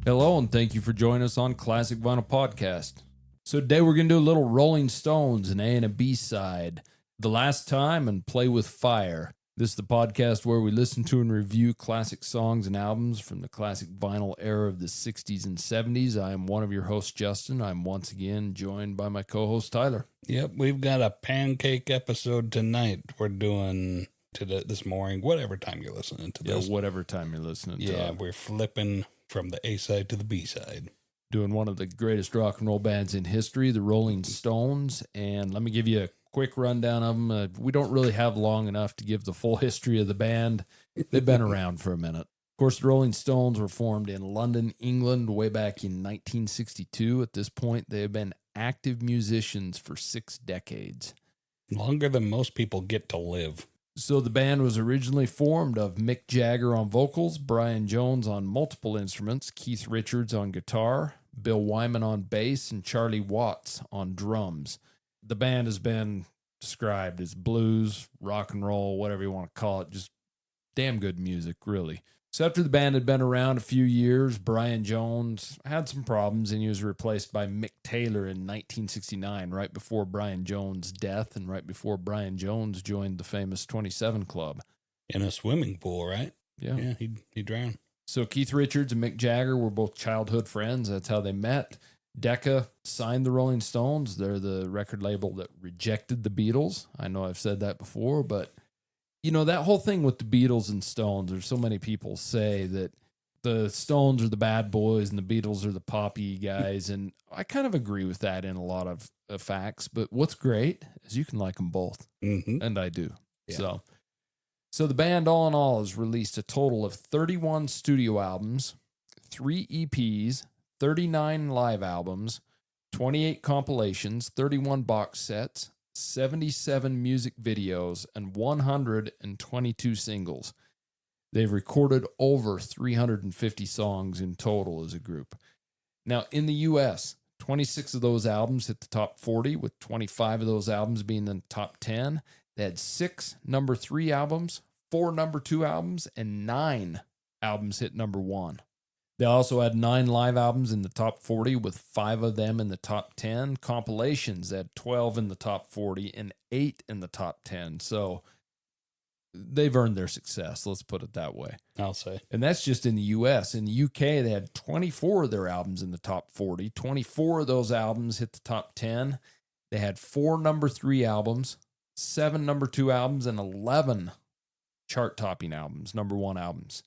Hello, and thank you for joining us on Classic Vinyl Podcast. So today we're going to do a little Rolling Stones, an A and a B side, The Last Time and Play With Fire. This is the podcast where we listen to and review classic songs and albums from the classic vinyl era of the 60s and 70s. I am one of your hosts, Justin. I'm once again joined by my co-host, Tyler. Yep, we've got a pancake episode tonight. We're doing this morning, whatever time you're listening to this. Yeah, whatever time you're listening to. Yeah, we're flipping from the A side to the B side. Doing one of the greatest rock and roll bands in history, the Rolling Stones. And let me give you a quick rundown of them. We don't really have long enough to give the full history of the band. They've been around for a minute. Of course, the Rolling Stones were formed in London, England, way back in 1962. At this point, they have been active musicians for 6 decades. Longer than most people get to live. So the band was originally formed of Mick Jagger on vocals, Brian Jones on multiple instruments, Keith Richards on guitar, Bill Wyman on bass, and Charlie Watts on drums. The band has been described as blues, rock and roll, whatever you want to call it, just damn good music, really. So after the band had been around a few years, Brian Jones had some problems and he was replaced by Mick Taylor in 1969, right before Brian Jones' death and right before Brian Jones joined the famous 27 Club. In a swimming pool, right? Yeah. Yeah, he drowned. So Keith Richards and Mick Jagger were both childhood friends. That's how they met. Decca signed the Rolling Stones. They're the record label that rejected the Beatles. I know I've said that before, but you know, that whole thing with the Beatles and Stones, there's so many people say that the Stones are the bad boys and the Beatles are the poppy guys. And I kind of agree with that in a lot of facts. But what's great is you can like them both. Mm-hmm. And I do. Yeah. So the band, all in all, has released a total of 31 studio albums, 3 EPs, 39 live albums, 28 compilations, 31 box sets, 77 music videos, and 122 singles. They've recorded over 350 songs in total as a group. Now, in the U.S., 26 of those albums hit the top 40, with 25 of those albums being in the top 10. They had 6 number 3 albums, 4 number 2 albums, and 9 albums hit number 1. They also had 9 live albums in the top 40, with 5 of them in the top 10. Compilations had 12 in the top 40 and 8 in the top 10. So they've earned their success, let's put it that way. I'll say. And that's just in the U.S. In the UK, they had 24 of their albums in the top 40. 24 of those albums hit the top 10. They had 4 number 3 albums, 7 number 2 albums, and 11 chart-topping albums, number 1 albums.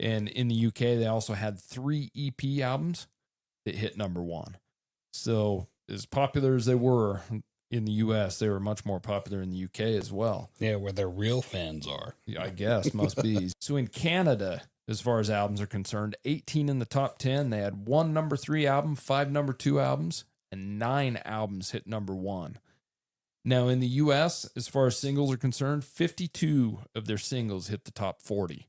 And in the UK, they also had 3 EP albums that hit number 1. So as popular as they were in the US, they were much more popular in the UK as well. Yeah, where their real fans are. Yeah, I guess, must be. So in Canada, as far as albums are concerned, 18 in the top 10. They had 1 number 3 album, 5 number 2 albums, and 9 albums hit number 1. Now in the US, as far as singles are concerned, 52 of their singles hit the top 40.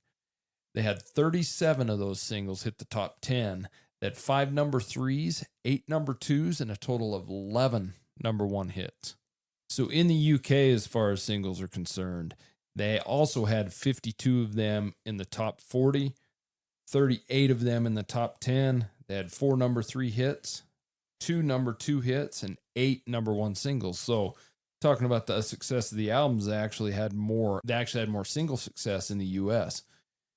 They had 37 of those singles hit the top 10. They had 5 number 3s, 8 number 2s, and a total of 11 number 1 hits. So in the UK, as far as singles are concerned, they also had 52 of them in the top 40, 38 of them in the top 10. They had 4 number 3 hits, 2 number 2 hits, and 8 number 1 singles. So talking about the success of the albums, they actually had more single success in the US.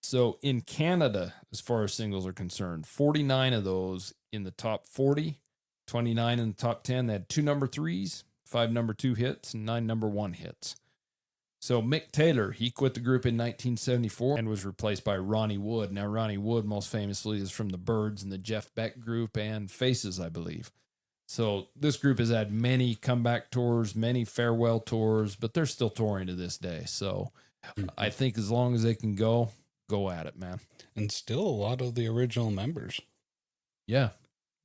So in Canada, as far as singles are concerned, 49 of those in the top 40, 29 in the top 10. They had 2 number 3s, 5 number 2 hits, and 9 number 1 hits. So Mick Taylor, he quit the group in 1974 and was replaced by Ronnie Wood. Now, Ronnie Wood most famously is from the Byrds and the Jeff Beck group and Faces, I believe. So this group has had many comeback tours, many farewell tours, but they're still touring to this day. So I think as long as they can go at it, man. And still a lot of the original members. Yeah.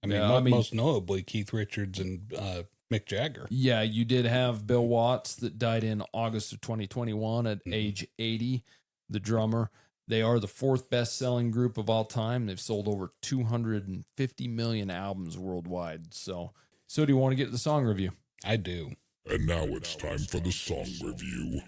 I mean, most notably Keith Richards and Mick Jagger. Yeah, you did have Bill Watts that died in August of 2021 at age 80, the drummer. They are the 4th best-selling group of all time. They've sold over 250 million albums worldwide. So do you want to get to the song review? I do. And now it's time for the song review.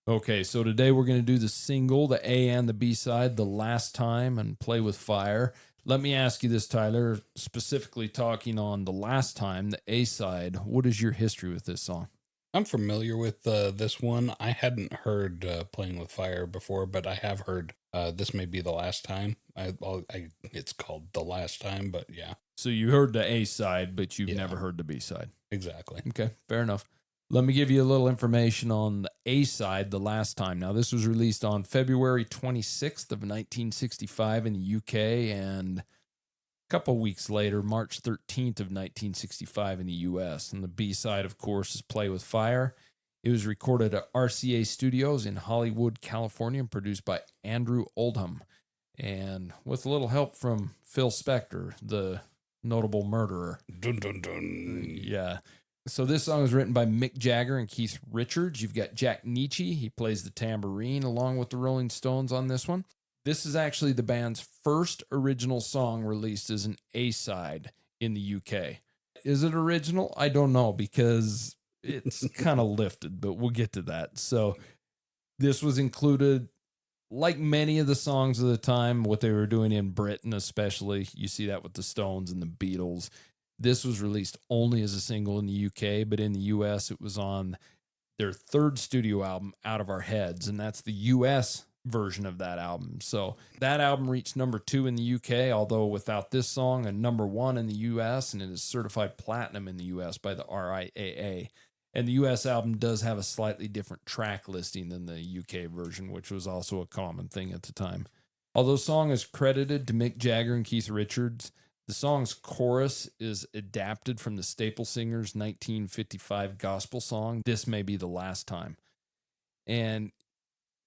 Okay, so today we're going to do the single, the A and the B side, The Last Time and Play With Fire. Let me ask you this, Tyler, specifically talking on the last time, the A-side. What is your history with this song? I'm familiar with this one. I hadn't heard Playing with Fire before, but I have heard This May Be the Last Time. It's called The Last Time, but yeah. So you heard the A-side, but you've Yeah. never heard the B-side. Exactly. Okay, fair enough. Let me give you a little information on the A-side, The Last Time. Now, this was released on February 26th of 1965 in the UK, and a couple weeks later, March 13th of 1965 in the US. And the B-side, of course, is Play with Fire. It was recorded at RCA Studios in Hollywood, California, and produced by Andrew Oldham. And with a little help from Phil Spector, the notable murderer. Dun, dun, dun. Yeah. So this song is written by Mick Jagger and Keith Richards. You've got Jack Nietzsche. He plays the tambourine along with the Rolling Stones on this one. This is actually the band's first original song released as an A-side in the UK. Is it original? I don't know because it's kind of lifted, but we'll get to that. So this was included, like many of the songs of the time, what they were doing in Britain especially. You see that with the Stones and the Beatles. This was released only as a single in the UK, but in the US, it was on their third studio album, Out of Our Heads, and that's the US version of that album. So that album reached number 2 in the UK, although without this song, and number 1 in the US, and it is certified platinum in the US by the RIAA. And the US album does have a slightly different track listing than the UK version, which was also a common thing at the time. Although the song is credited to Mick Jagger and Keith Richards, the song's chorus is adapted from the Staple Singers' 1955 gospel song, This May Be the Last Time. And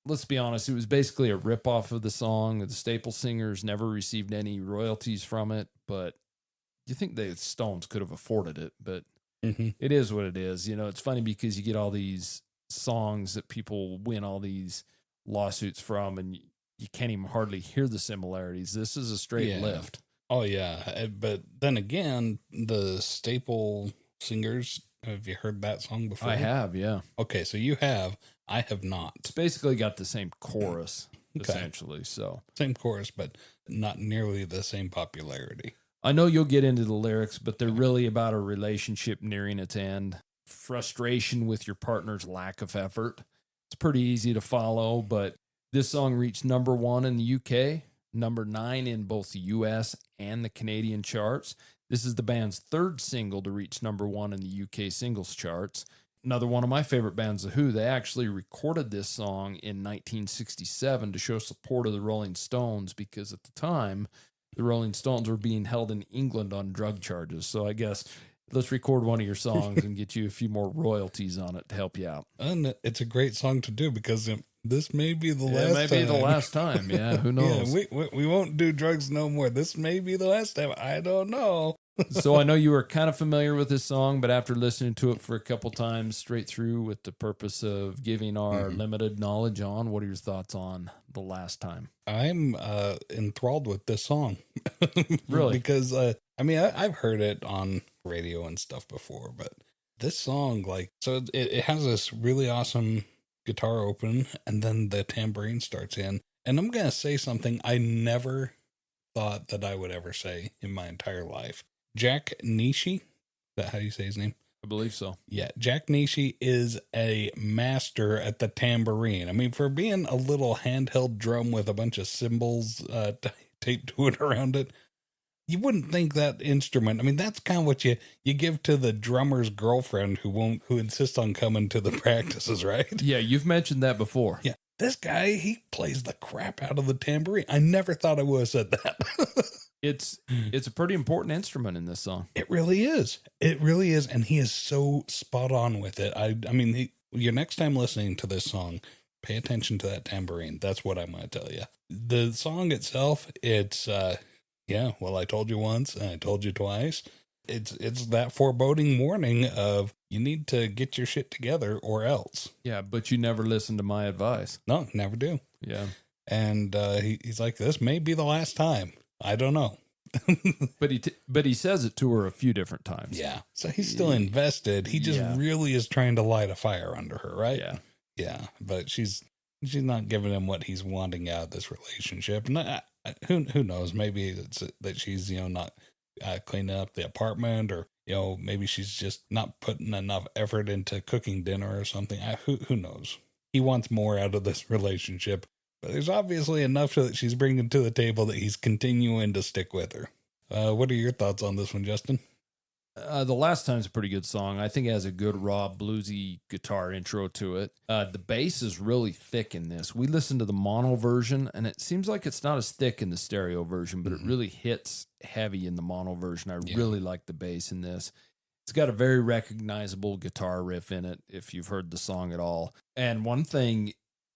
let's be honest, it was basically a ripoff of the song. The Staple Singers never received any royalties from it, but you think the Stones could have afforded it, but it is what it is. You know, it's funny because you get all these songs that people win all these lawsuits from, and you can't even hardly hear the similarities. This is a straight lift. Oh, yeah. But then again, the Staple Singers, have you heard that song before? I have, yeah. Okay, so you have. I have not. It's basically got the same chorus, Okay. essentially. So Same chorus, but not nearly the same popularity. I know you'll get into the lyrics, but they're really about a relationship nearing its end, frustration with your partner's lack of effort. It's pretty easy to follow, but this song reached number 1 in the UK, number 9 in both the US and the Canadian charts. This is the band's third single to reach number 1 in the UK singles charts. Another one of my favorite bands, The Who, they actually recorded this song in 1967 to show support of the Rolling Stones because at the time, the Rolling Stones were being held in England on drug charges. So I guess let's record one of your songs and get you a few more royalties on it to help you out. And it's a great song to do because this may be the last It may time. be the last time. Yeah, who knows? Yeah, we won't do drugs no more. This may be the last time. I don't know. So I know you were kind of familiar with this song, but after listening to it for a couple times straight through with the purpose of giving our limited knowledge on, what are your thoughts on The Last Time? I'm enthralled with this song. Really? Because, I've heard it on radio and stuff before, but this song, it has this really awesome guitar open, and then the tambourine starts in. And I'm going to say something I never thought that I would ever say in my entire life. Jack Nietzsche, is that how you say his name? I believe so. Yeah, Jack Nietzsche is a master at the tambourine. I mean, for being a little handheld drum with a bunch of cymbals taped to it around it, you wouldn't think that instrument. I mean, that's kind of what you give to the drummer's girlfriend who insists on coming to the practices, right? Yeah, you've mentioned that before. Yeah, this guy, he plays the crap out of the tambourine. I never thought I would have said that. It's a pretty important instrument in this song. It really is. It really is. And he is so spot on with it. I mean, your next time listening to this song, pay attention to that tambourine. That's what I'm going to tell you. The song itself, it's, well, I told you once and I told you twice. It's that foreboding warning of you need to get your shit together or else. Yeah, but you never listen to my advice. No, never do. Yeah. And he's like, this may be the last time. I don't know. But he says it to her a few different times. Yeah. So he's still invested. He just really is trying to light a fire under her, right? Yeah. Yeah. But she's not giving him what he's wanting out of this relationship. And Who knows? Maybe it's that she's, not cleaning up the apartment, or, maybe she's just not putting enough effort into cooking dinner or something. Who knows? He wants more out of this relationship, but there's obviously enough that she's bringing to the table that he's continuing to stick with her. What are your thoughts on this one, Justin? The Last Time's a pretty good song. I think it has a good raw bluesy guitar intro to it. The bass is really thick in this. We listened to the mono version, and it seems like it's not as thick in the stereo version, but it really hits heavy in the mono version. I really like the bass in this. It's got a very recognizable guitar riff in it, if you've heard the song at all. And one thing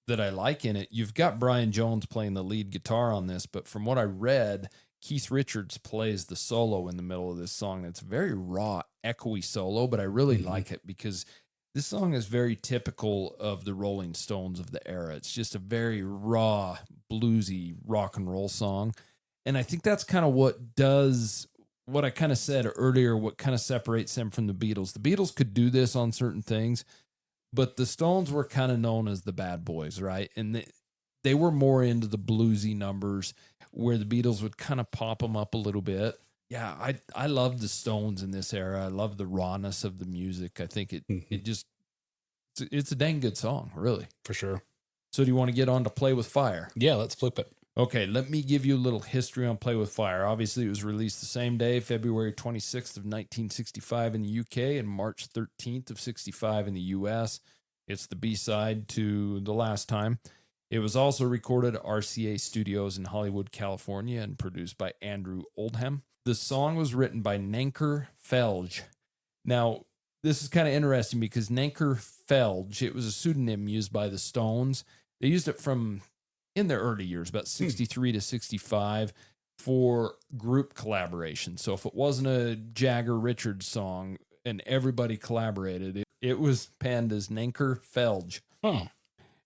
that I like in it, you've got Brian Jones playing the lead guitar on this, but from what I read, Keith Richards plays the solo in the middle of this song. It's a very raw, echoey solo, but I really like it because this song is very typical of the Rolling Stones of the era. It's just a very raw, bluesy rock and roll song. And I think that's kind of what I kind of said earlier, what kind of separates them from the Beatles. The Beatles could do this on certain things, but the Stones were kind of known as the bad boys, right? And they were more into the bluesy numbers, where the Beatles would kind of pop them up a little bit. Yeah, I love the Stones in this era. I love the rawness of the music. I think it's a dang good song, really. For sure. So do you want to get on to Play with Fire? Yeah, let's flip it. Okay, let me give you a little history on Play with Fire. Obviously, it was released the same day, February 26th of 1965 in the UK and March 13th of 65 in the US. It's the B-side to The Last Time. It was also recorded at RCA Studios in Hollywood, California, and produced by Andrew Oldham. The song was written by Nanker Phelge. Now, this is kind of interesting because Nanker Phelge, it was a pseudonym used by the Stones. They used it in their early years, about 63 to 65, for group collaboration. So if it wasn't a Jagger Richards song and everybody collaborated, it was penned as Nanker Phelge. Huh.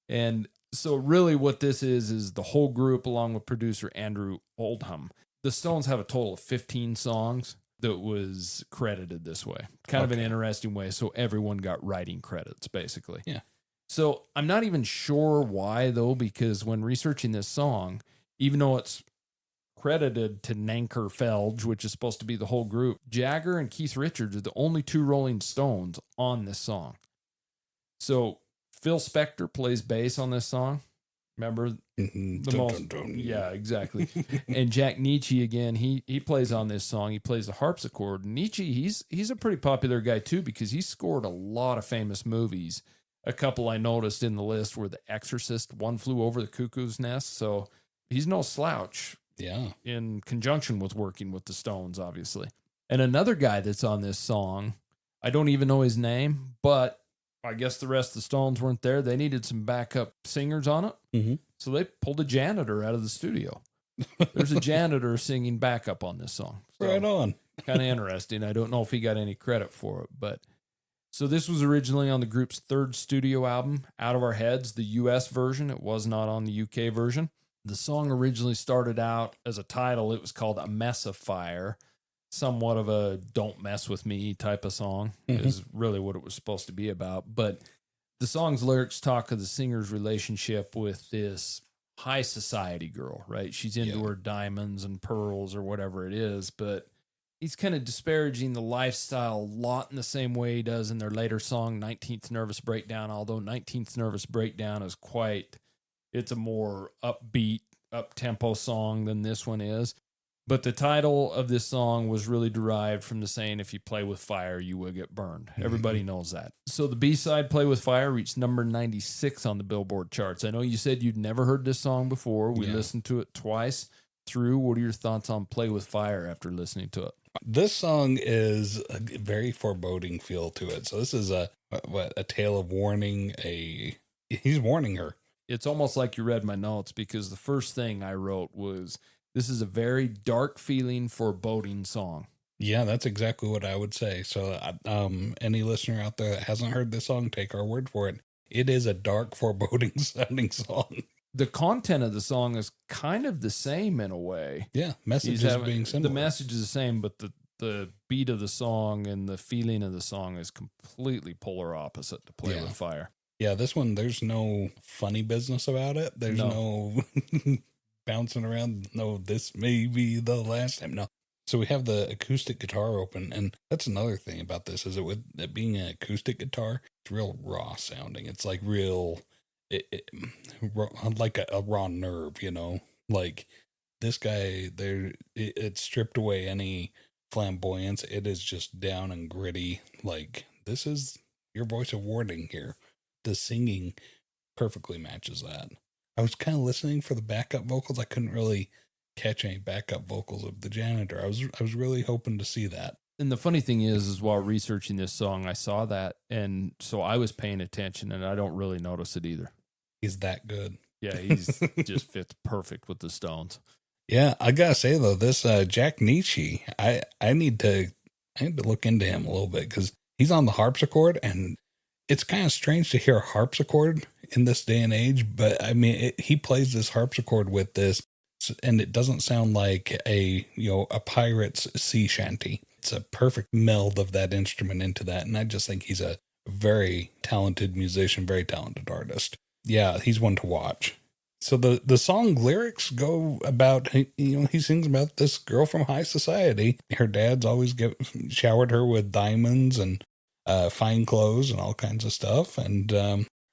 And so really what this is the whole group along with producer Andrew Oldham. The Stones have a total of 15 songs that was credited this way. Kind of an interesting way. So everyone got writing credits, basically. Yeah. So I'm not even sure why, though, because when researching this song, even though it's credited to Nanker Phelge, which is supposed to be the whole group, Jagger and Keith Richards are the only two Rolling Stones on this song. So Phil Spector plays bass on this song. Remember Yeah, exactly. And Jack Nietzsche again. He plays on this song. He plays the harpsichord. Nietzsche, he's a pretty popular guy too because he scored a lot of famous movies. A couple I noticed in the list were The Exorcist, One Flew Over the Cuckoo's Nest. So he's no slouch. Yeah. In conjunction with working with the Stones, obviously. And another guy that's on this song, I don't even know his name, but I guess the rest of the Stones weren't there. They needed some backup singers on it. Mm-hmm. So they pulled a janitor out of the studio. There's a janitor singing backup on this song. So, right on. Kind of interesting. I don't know if he got any credit for it, but so this was originally on the group's third studio album, Out of Our Heads, the US version. It was not on the UK version. The song originally started out as a title. It was called A Mess of Fire. Somewhat of a don't mess with me type of song is really what it was supposed to be about. But the song's lyrics talk of the singer's relationship with this high society girl, right? She's into her diamonds and pearls or whatever it is, but he's kind of disparaging the lifestyle a lot in the same way he does in their later song, 19th Nervous Breakdown, although 19th Nervous Breakdown is it's a more upbeat, up-tempo song than this one is. But the title of this song was really derived from the saying, if you play with fire, you will get burned. Everybody knows that. So the B-side, Play with Fire, reached number 96 on the Billboard charts. I know you said you'd never heard this song before. We listened to it twice through. What are your thoughts on Play with Fire after listening to it? This song is a very foreboding feel to it. So this is a tale of warning. He's warning her. It's almost like you read my notes because the first thing I wrote was, this is a very dark feeling, foreboding song. Yeah, that's exactly what I would say. So any listener out there that hasn't heard this song, take our word for it. It is a dark, foreboding sounding song. The content of the song is kind of the same in a way. Yeah, message is being similar. The message is the same, but the beat of the song and the feeling of the song is completely polar opposite to Play with Fire. Yeah, this one, there's no funny business about it. There's no bouncing around. No, this may be the last time. No. So we have the acoustic guitar open, and that's another thing about this is that with it being an acoustic guitar, it's real raw sounding. It's like real, like a raw nerve, you know. Like this guy, it stripped away any flamboyance. It is just down and gritty. Like this is your voice of warning here. The singing perfectly matches that. I was kind of listening for the backup vocals. I couldn't really catch any backup vocals of the janitor. I was really hoping to see that. And the funny thing is while researching this song, I saw that, and so I was paying attention, and I don't really notice it either. He's that good. Yeah, he's just fits perfect with the Stones. Yeah, I gotta say though, this Jack Nietzsche, I need to look into him a little bit because he's on the harpsichord, and it's kind of strange to hear a harpsichord in this day and age. But I mean, he plays this harpsichord with this, and it doesn't sound like a pirate's sea shanty. It's a perfect meld of that instrument into that, and I just think he's a very talented musician, very talented artist. Yeah, he's one to watch. So the song lyrics go about, he sings about this girl from high society. Her dad's always showered her with diamonds and fine clothes and all kinds of stuff. And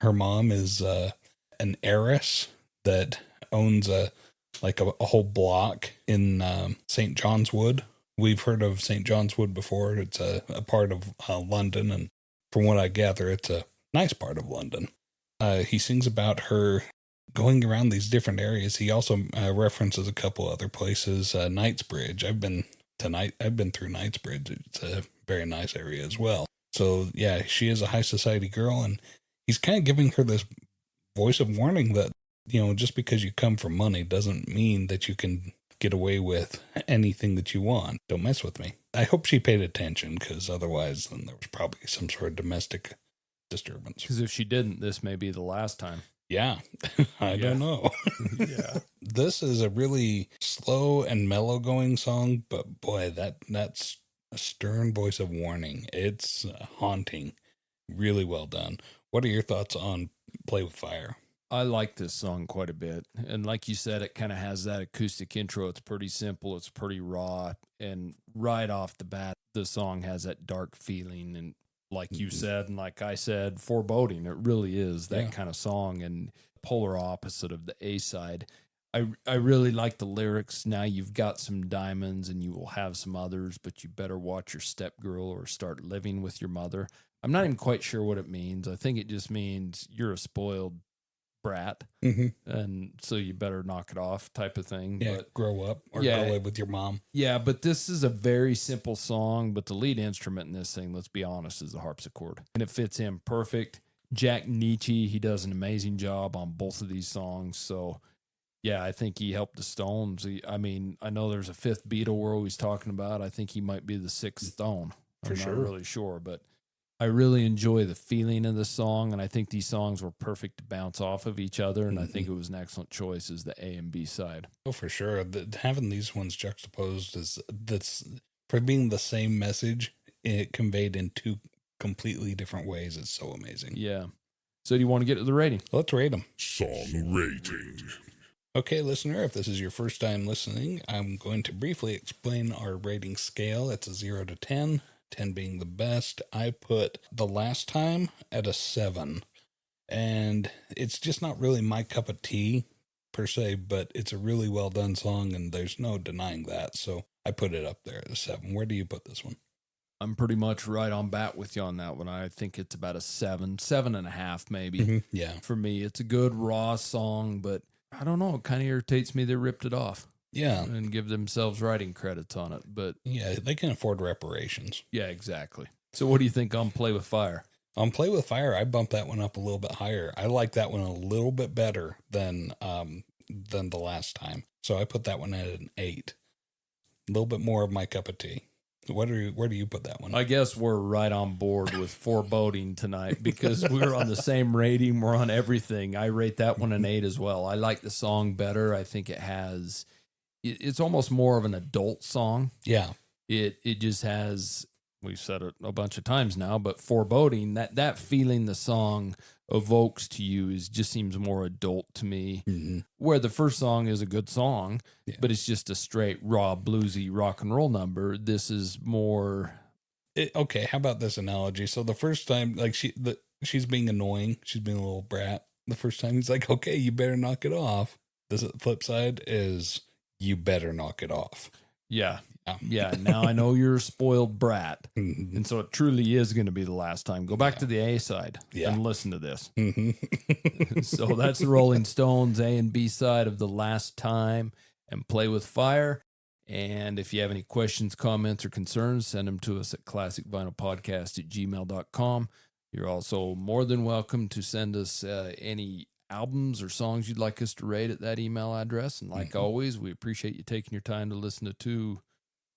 her mom is an heiress that owns a whole block in St. John's Wood. We've heard of St. John's Wood before. It's a part of London, and from what I gather, it's a nice part of London. He sings about her going around these different areas. He also references a couple other places. Knightsbridge. I've been through Knightsbridge. It's a very nice area as well. So yeah, she is a high society girl, and he's kind of giving her this voice of warning that, just because you come from money doesn't mean that you can get away with anything that you want. Don't mess with me. I hope she paid attention, because otherwise then there was probably some sort of domestic disturbance. Because if she didn't, this may be the last time. Yeah, I don't know. Yeah. This is a really slow and mellow going song, but boy, that's a stern voice of warning. It's haunting. Really well done. What are your thoughts on Play with Fire? I like this song quite a bit. And like you said, it kind of has that acoustic intro. It's pretty simple. It's pretty raw. And right off the bat, the song has that dark feeling. And like you said, and like I said, foreboding. It really is that kind of song, and polar opposite of the A side. I really like the lyrics. Now you've got some diamonds and you will have some others, but you better watch your stepgirl or start living with your mother. I'm not even quite sure what it means. I think it just means you're a spoiled brat, and so you better knock it off type of thing. Yeah, but grow up or go live with your mom. Yeah, but this is a very simple song, but the lead instrument in this thing, let's be honest, is the harpsichord, and it fits in perfect. Jack Nietzsche, he does an amazing job on both of these songs. So yeah, I think he helped the Stones. I know there's a fifth Beatle we're always talking about. I think he might be the sixth Stone. I'm not really sure, but I really enjoy the feeling of the song, and I think these songs were perfect to bounce off of each other, and I think it was an excellent choice as the A and B side. Oh, for sure. Having these ones juxtaposed for being the same message, it conveyed in two completely different ways. It's so amazing. Yeah. So do you want to get to the rating? Let's rate them. Song rating. Okay, listener, if this is your first time listening, I'm going to briefly explain our rating scale. It's a 0 to 10. 10 being the best. I put The Last Time at a 7. And it's just not really my cup of tea per se, but it's a really well done song, and there's no denying that. So I put it up there at a 7. Where do you put this one? I'm pretty much right on bat with you on that one. I think it's about a 7.5 maybe. Yeah. For me, it's a good raw song, but I don't know. It kind of irritates me they ripped it off. Yeah. And give themselves writing credits on it. But yeah, they can afford reparations. Yeah, exactly. So what do you think on Play with Fire? On Play with Fire, I bumped that one up a little bit higher. I like that one a little bit better than The Last Time. So I put that one at an 8. A little bit more of my cup of tea. Where do you put that one? I guess we're right on board with foreboding tonight because we're on the same rating. We're on everything. I rate that one an 8 as well. I like the song better. I think it's almost more of an adult song. Yeah. It just has we've said it a bunch of times now, but foreboding, that feeling the song evokes to you just seems more adult to me. Mm-hmm. Where the first song is a good song, Yeah. but it's just a straight raw bluesy rock and roll number. This is more. Okay, how about this analogy? So the first time, like she's being annoying, she's being a little brat. The first time he's like, okay, you better knock it off. The flip side is you better knock it off. Yeah. Yeah. Now I know you're a spoiled brat. Mhm. And so it truly is going to be the last time. Go back to the A side and listen to this. Mhm. So that's the Rolling Stones A and B side of The Last Time and Play with Fire. And if you have any questions, comments, or concerns, send them to us at classicvinylpodcast@gmail.com. You're also more than welcome to send us any albums or songs you'd like us to rate at that email address. And like always, we appreciate you taking your time to listen to two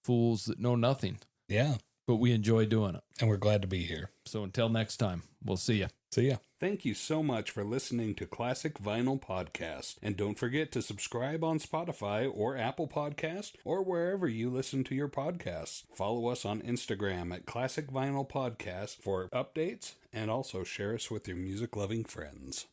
fools that know nothing. Yeah. But we enjoy doing it. And we're glad to be here. So until next time, we'll see you. See ya. Thank you so much for listening to Classic Vinyl Podcast. And don't forget to subscribe on Spotify or Apple Podcast or wherever you listen to your podcasts. Follow us on Instagram at Classic Vinyl Podcast for updates and also share us with your music-loving friends.